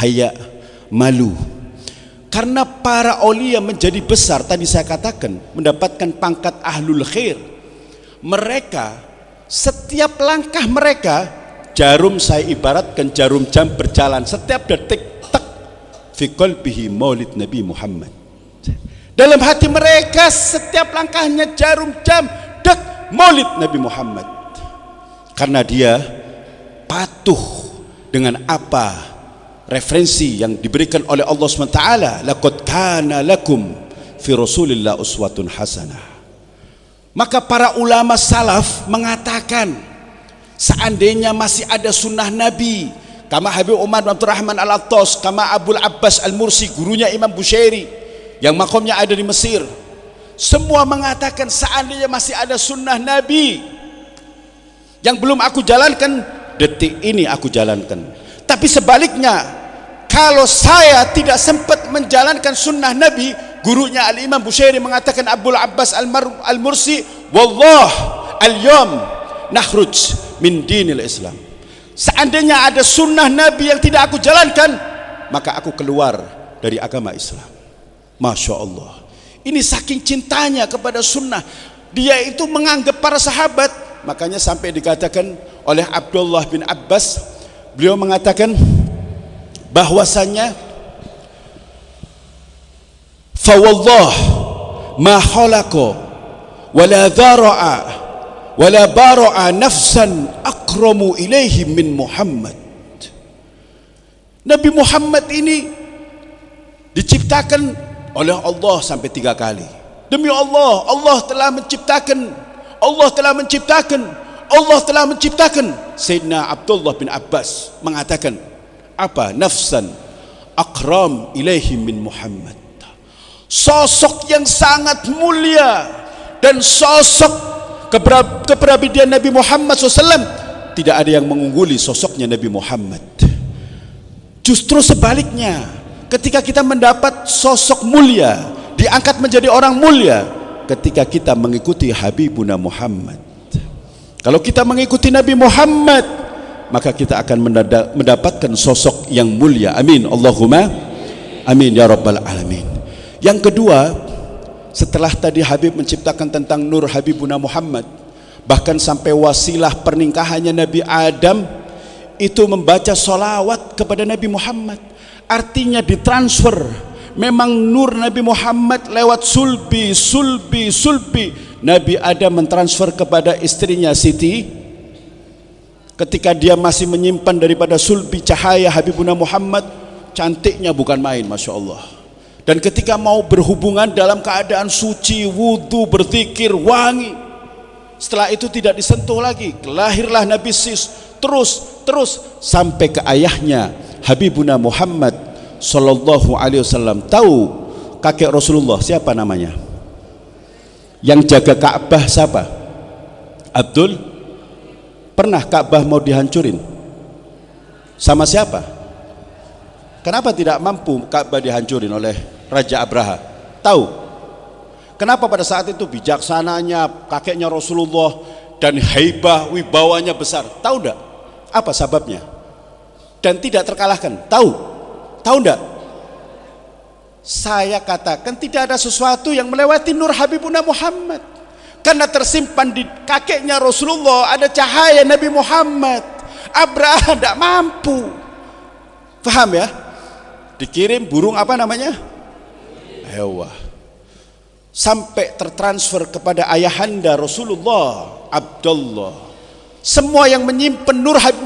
Haya, malu. Karena para aulia menjadi besar, tadi saya katakan, mendapatkan pangkat ahlul khair. Mereka, setiap langkah mereka, jarum saya ibaratkan jarum jam berjalan, setiap detik tak fi qalbihi maulid Nabi Muhammad. Dalam hati mereka setiap langkahnya jarum jam dek maulid Nabi Muhammad. Karena dia patuh dengan apa referensi yang diberikan oleh Allah SWT. Laqad kana lakum fi Rasulillah uswatun hasanah. Maka para ulama salaf mengatakan, seandainya masih ada sunnah Nabi, kama Habib Umar bin Abdurrahman Al-Attas, kama Abul Abbas Al-Mursi, gurunya Imam Bushairi yang makomnya ada di Mesir, semua mengatakan seandainya masih ada sunnah Nabi yang belum aku jalankan, detik ini aku jalankan. Tapi sebaliknya, kalau saya tidak sempat menjalankan sunnah Nabi, gurunya Al-Imam Bushairi mengatakan, Abul Abbas Al-Mursi, wallah al-yawm nakhruj min dinil Islam. Seandainya ada sunnah Nabi yang tidak aku jalankan, maka aku keluar dari agama Islam. Masya Allah, ini saking cintanya kepada sunnah. Dia itu menganggap para sahabat, makanya sampai dikatakan oleh Abdullah bin Abbas, beliau mengatakan bahwasannya, fawallah ma khalaqa wala dhara'a wala bara'a nafsan akramu ilaihi min Muhammad. Nabi Muhammad ini diciptakan oleh Allah sampai 3 kali. Demi Allah, Allah telah menciptakan. Sayyidina Abdullah bin Abbas mengatakan apa? Nafsan akram ilaihi min Muhammad. Sosok yang sangat mulia dan sosok kepribadian Nabi Muhammad SAW, tidak ada yang mengungguli sosoknya Nabi Muhammad. Justru sebaliknya, ketika kita mendapat sosok mulia, diangkat menjadi orang mulia ketika kita mengikuti Habibuna Muhammad. Kalau kita mengikuti Nabi Muhammad, maka kita akan mendapatkan sosok yang mulia. Amin, Allahumma amin ya rabbal alamin. Yang kedua, setelah tadi Habib menciptakan tentang nur Habibuna Muhammad, bahkan sampai wasilah pernikahannya Nabi Adam itu membaca sholawat kepada Nabi Muhammad. Artinya ditransfer, memang nur Nabi Muhammad lewat sulbi. Nabi Adam mentransfer kepada istrinya Siti, ketika dia masih menyimpan daripada sulbi cahaya Habibuna Muhammad, cantiknya bukan main, Masya Allah. Dan ketika mau berhubungan dalam keadaan suci, wudhu, berzikir, wangi, setelah itu tidak disentuh lagi. Lahirlah Nabi Sis, terus sampai ke ayahnya Habibuna Muhammad Sallallahu Alaihi Wasallam. Tahu kakek Rasulullah siapa namanya? Yang jaga Ka'bah siapa? Abdul. Pernah Ka'bah mau dihancurin? Sama siapa? Kenapa tidak mampu Ka'bah dihancurin oleh Raja Abraha? Tahu? Kenapa pada saat itu bijaksananya kakeknya Rasulullah dan haibah wibawanya besar? Tahu enggak? Apa sebabnya? Dan tidak terkalahkan. Tahu? Tahu enggak? Saya katakan tidak ada sesuatu yang melewati nur Habibuna Muhammad. Karena tersimpan di kakeknya Rasulullah ada cahaya Nabi Muhammad. Abraha tidak mampu. Paham ya? Dikirim burung apa namanya? Hewa. Sampai tertransfer kepada ayahanda Rasulullah Abdullah. Semua yang menyimpan nur Habib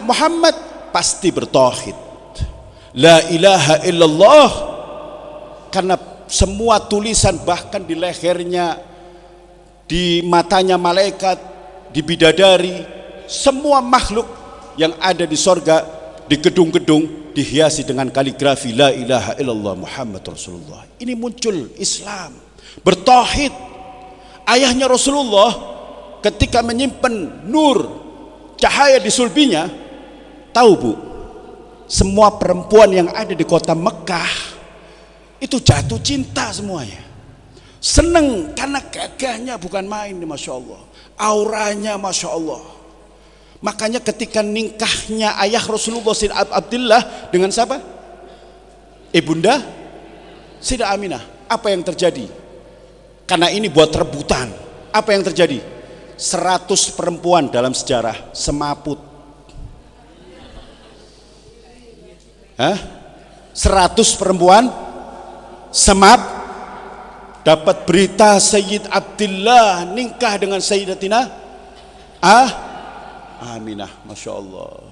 Muhammad pasti bertauhid. La ilaha illallah. Karena semua tulisan bahkan di lehernya, di matanya malaikat, di bidadari, semua makhluk yang ada di sorga, di gedung-gedung dihiasi dengan kaligrafi la ilaha illallah Muhammad Rasulullah. Ini muncul Islam bertauhid. Ayahnya Rasulullah ketika menyimpan nur cahaya di sulbinya, tahu bu, semua perempuan yang ada di kota Mekah itu jatuh cinta semuanya, seneng karena gagahnya bukan main, masya Allah, auranya masya Allah. Makanya ketika nikahnya ayah Rasulullah Sayyidah Abdullah dengan siapa? Ibunda Sayyidah Aminah, apa yang terjadi? Karena ini buat rebutan. Apa yang terjadi? 100 perempuan dalam sejarah semaput. 100 perempuan dapat berita Sayyid Abdullah nikah dengan Sayyidatina Aminah, masya Allah.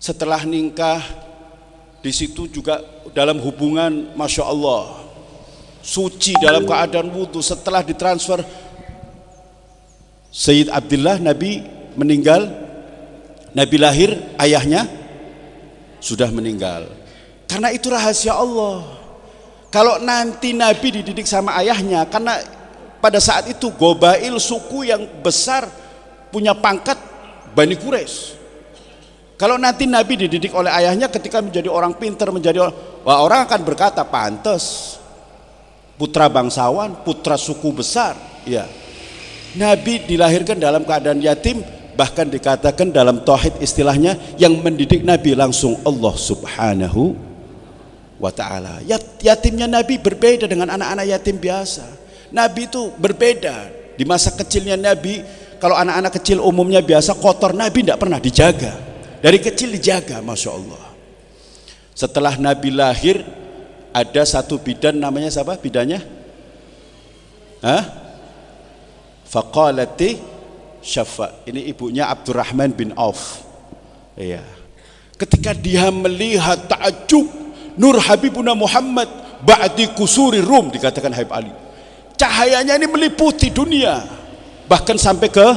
Setelah nikah, di situ juga dalam hubungan, masya Allah, suci dalam keadaan wudhu. Setelah ditransfer Sayyid Abdullah, Nabi meninggal, Nabi lahir, ayahnya sudah meninggal. Karena itu rahasia Allah. Kalau nanti Nabi dididik sama ayahnya, karena pada saat itu Gobail, suku yang besar, punya pangkat Bani Quraisy. Kalau nanti Nabi dididik oleh ayahnya, ketika menjadi orang pintar, orang akan berkata, pantas putra bangsawan, putra suku besar. Ya, Nabi dilahirkan dalam keadaan yatim, bahkan dikatakan dalam tauhid istilahnya yang mendidik Nabi langsung Allah Subhanahu wa ta'ala. Yatimnya Nabi berbeda dengan anak-anak yatim biasa. Nabi itu berbeda. Di masa kecilnya Nabi, kalau anak-anak kecil umumnya biasa kotor, Nabi tidak pernah dijaga. Dari kecil dijaga, masya Allah. Setelah Nabi lahir, ada satu bidan, namanya siapa bidannya? Faqalati Syafa. Ini ibunya Abdurrahman bin Auf. Iya. Ketika dia melihat ta'ajub nur Habibuna Muhammad ba'di kusuri Rum, dikatakan Habib Ali, cahayanya ini meliputi dunia, bahkan sampai ke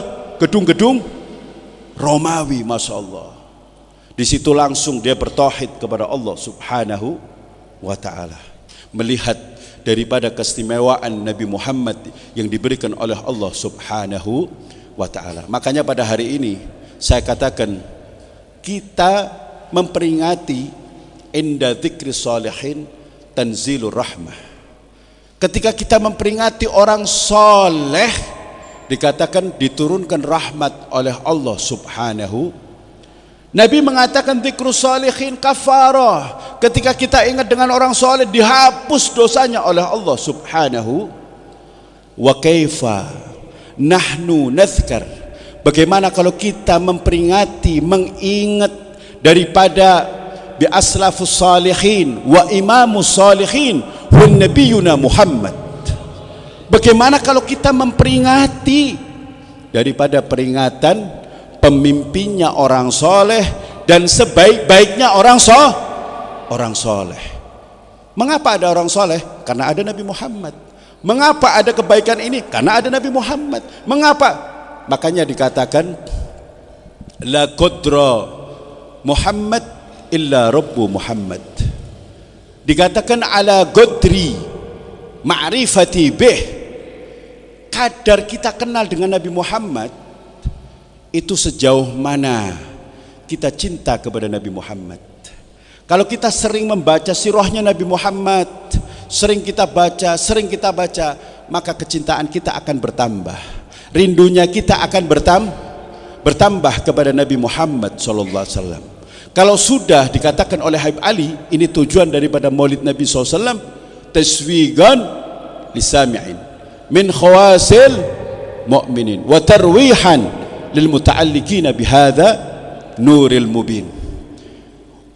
gedung-gedung Romawi, masya Allah. Di situ langsung dia bertauhid kepada Allah Subhanahu wa ta'ala, melihat daripada keistimewaan Nabi Muhammad yang diberikan oleh Allah Subhanahu wa ta'ala. Makanya pada hari ini saya katakan, kita memperingati inda dzikri sholihin tanzilur rahmah. Ketika kita memperingati orang soleh, dikatakan diturunkan rahmat oleh Allah Subhanahu. Nabi mengatakan dzikru sholihin kafarah. Ketika kita ingat dengan orang soleh, dihapus dosanya oleh Allah Subhanahu. Wa kaifa nahnu nazkar, bagaimana kalau kita memperingati, mengingat daripada bi aslafus salihin wa imamus salihin wa nabiyuna Muhammad. Bagaimana kalau kita memperingati daripada peringatan pemimpinnya orang soleh dan sebaik-baiknya orang soleh. Mengapa ada orang soleh? Karena ada Nabi Muhammad. Mengapa ada kebaikan ini? Karena ada Nabi Muhammad. Mengapa? Makanya dikatakan la qadra Muhammad illa Rabbu Muhammad. dikatakan ala godri ma'rifati bih, kadar kita kenal dengan Nabi Muhammad itu sejauh mana kita cinta kepada Nabi Muhammad. Kalau kita sering membaca sirahnya Nabi Muhammad, sering kita baca, maka kecintaan kita akan bertambah, rindunya kita akan bertambah kepada Nabi Muhammad SAW. Kalau sudah dikatakan oleh Habib Ali, ini tujuan daripada Maulid Nabi SAW, taswigan lisami'in min khawasil mu'minin wa tarwihan lil muta'alliqina bihadza nuril mubin,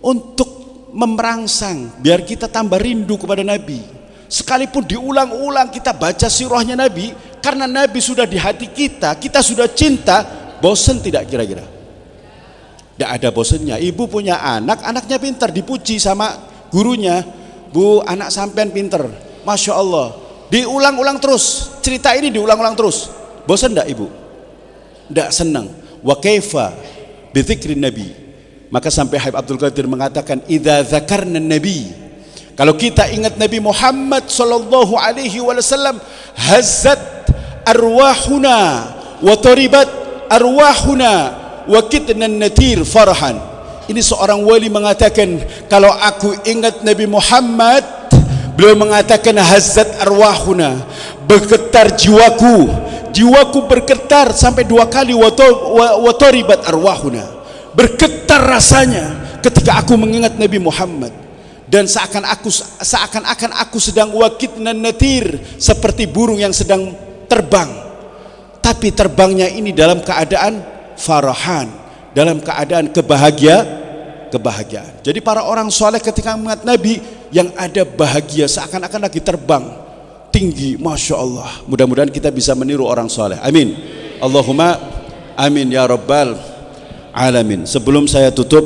untuk memerangsang biar kita tambah rindu kepada Nabi. Sekalipun diulang-ulang kita baca sirahnya Nabi, karena Nabi sudah di hati kita, kita sudah cinta, bosan tidak kira-kira? Tidak ada bosannya. Ibu punya anak, anaknya pintar, dipuji sama gurunya, bu anak sampean pintar, Masya Allah, diulang-ulang terus, cerita ini diulang-ulang terus, bosan tidak ibu? Tidak, senang. Wa kaifa bi dzikrin nabi, maka sampai Habib Abdul Qadir mengatakan idza dzakarna nabi, kalau kita ingat Nabi Muhammad sallallahu alaihi wasallam, hazzat arwahuna wa taribat arwahuna wa kitna natir farhan. Ini seorang wali mengatakan, kalau aku ingat Nabi Muhammad, beliau mengatakan hazzat arwahuna, bergetar jiwaku bergetar sampai 2 kali, wa taribat arwahuna, bergetar rasanya ketika aku mengingat Nabi Muhammad. Dan seakan-akan aku sedang wakitnan natir, seperti burung yang sedang terbang, tapi terbangnya ini dalam keadaan farahan, dalam keadaan kebahagiaan. Jadi para orang soleh ketika mengingat Nabi, yang ada bahagia, seakan-akan lagi terbang tinggi. Masya Allah, mudah-mudahan kita bisa meniru orang soleh. Amin, Allahumma amin ya rabbal alamin. Sebelum saya tutup,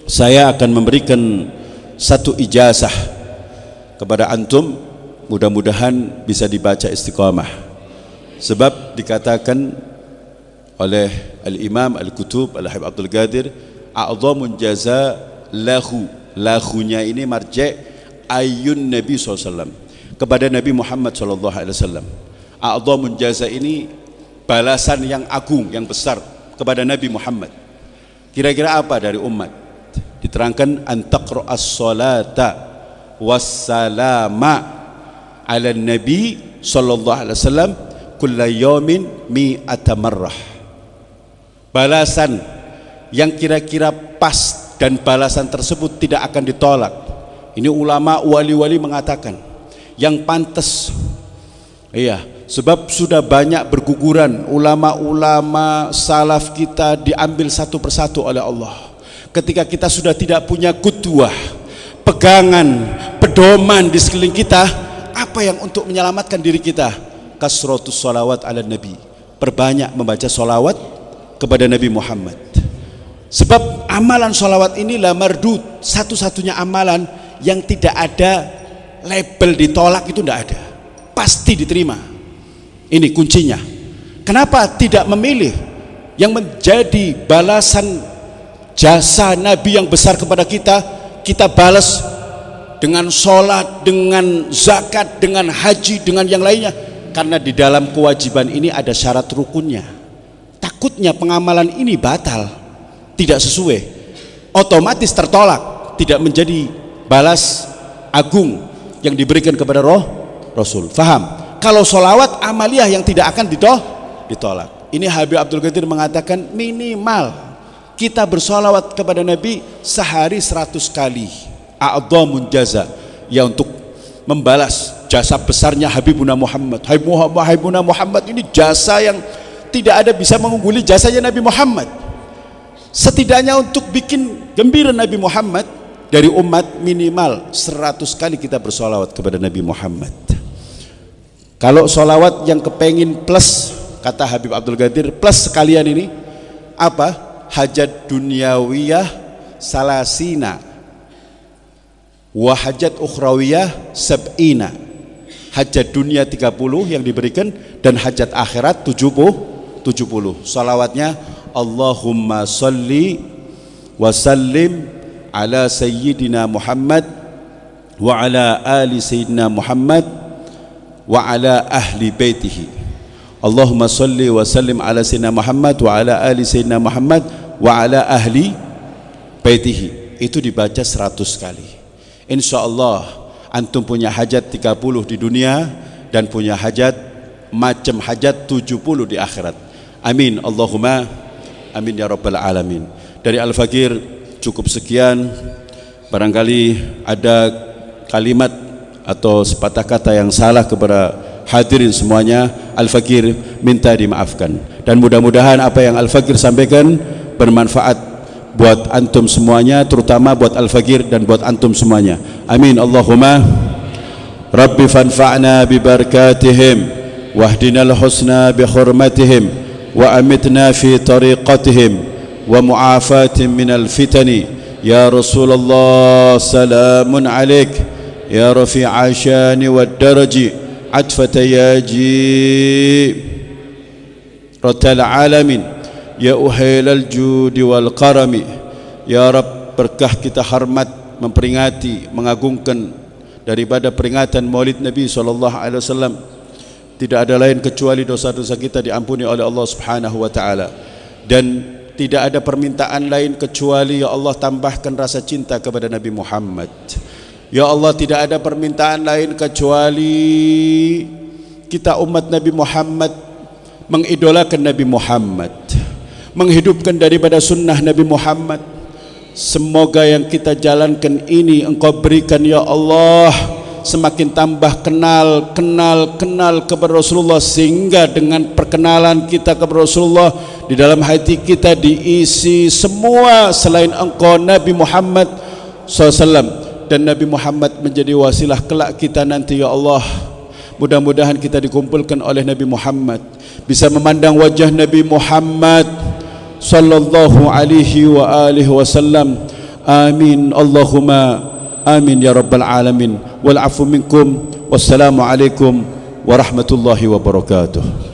saya akan memberikan satu ijazah kepada antum, mudah-mudahan bisa dibaca istiqamah. Sebab dikatakan oleh Al-Imam Al-Kutub Al-Habib Abdul Qadir, a'zamun jaza lahunya ini marji' ayun Nabi SAW, kepada Nabi Muhammad SAW. A'zamun jaza ini balasan yang agung, yang besar kepada Nabi Muhammad. Kira-kira apa dari umat? Diterangkan antaqra'as salata wassalama ala nabi sallallahu alaihi wasallam kulla yawmin mi'ata marrah. Balasan yang kira-kira pas, dan balasan tersebut tidak akan ditolak. Ini ulama wali-wali mengatakan yang pantas. Iya, sebab sudah banyak berguguran ulama-ulama salaf kita, diambil satu persatu oleh Allah. Ketika kita sudah tidak punya qudwah, pegangan, pedoman di sekeliling kita, apa yang untuk menyelamatkan diri kita? Kasratus sholawat ala nabi, perbanyak membaca sholawat kepada Nabi Muhammad. Sebab amalan sholawat ini la mardud, satu-satunya amalan yang tidak ada label ditolak, itu tidak ada, pasti diterima. Ini kuncinya. Kenapa tidak memilih yang menjadi balasan jasa Nabi yang besar kepada kita, kita balas dengan sholat, dengan zakat, dengan haji, dengan yang lainnya? Karena di dalam kewajiban ini ada syarat rukunnya. Takutnya pengamalan ini batal, tidak sesuai, otomatis tertolak, tidak menjadi balas agung yang diberikan kepada Rasul. Faham? Kalau sholawat amaliyah yang tidak akan ditolak. Ini Habib Abdul Qadir mengatakan minimal kita bersolawat kepada Nabi sehari 100 kali. A'dhamun jaza, ya untuk membalas jasa besarnya Habibuna Muhammad. Habibuna Muhammad ini jasa yang tidak ada bisa mengungguli jasanya Nabi Muhammad. Setidaknya untuk bikin gembira Nabi Muhammad dari umat, minimal 100 kali kita bersolawat kepada Nabi Muhammad. Kalau solawat yang kepengin plus, kata Habib Abdul Qadir, plus sekalian ini apa? Hajat dunyawiyah salasina wa hajat ukhrawiyah sab'ina. Hajat dunia 30 yang diberikan, dan hajat akhirat 70. Salawatnya Allahumma salli wa sallim ala sayyidina Muhammad wa ala ali sayyidina Muhammad wa ala ahli baitihi. Allahumma salli wa sallim ala sayyidina Muhammad wa ala ali sayyidina Muhammad wa ala ahli baitihi. Itu dibaca 100 kali. Insyaallah antum punya hajat 30 di dunia dan punya hajat macam hajat 70 di akhirat. Amin Allahumma amin ya rabbal alamin. Dari Al-Fakir cukup sekian. Barangkali ada kalimat atau sepatah kata yang salah kepada hadirin semuanya, Al-Fakir minta dimaafkan. Dan mudah-mudahan apa yang Al-Fakir sampaikan bermanfaat buat antum semuanya, terutama buat Al-Fakir dan buat antum semuanya. Amin Allahumma Rabbi fanfa'na bi barakatihim wahdinal husna bi hurmatihim wa amitna fi tariqatihim wa mu'afatin minal fitani ya Rasulullah salamun alaik ya rafi'a syani wad daraji atfata yaji ratal alamin ya uhailal judi wal karami. Ya Rabb, berkah kita hormat memperingati, mengagungkan daripada peringatan Maulid Nabi SAW. Tidak ada lain kecuali dosa-dosa kita diampuni oleh Allah Subhanahu wa taala, dan tidak ada permintaan lain kecuali ya Allah tambahkan rasa cinta kepada Nabi Muhammad. Ya Allah, tidak ada permintaan lain kecuali kita umat Nabi Muhammad mengidolakan Nabi Muhammad, menghidupkan daripada sunnah Nabi Muhammad. Semoga yang kita jalankan ini Engkau berikan ya Allah semakin tambah kenal kepada Rasulullah, sehingga dengan perkenalan kita kepada Rasulullah di dalam hati kita diisi semua selain Engkau Nabi Muhammad SAW. Dan Nabi Muhammad menjadi wasilah kelak kita nanti ya Allah. Mudah-mudahan kita dikumpulkan oleh Nabi Muhammad, bisa memandang wajah Nabi Muhammad sallallahu alaihi wa alihi wasallam. Amin Allahumma amin ya rabbal alamin. Wal afu minkum. Wassalamu alaikum warahmatullahi wabarakatuh.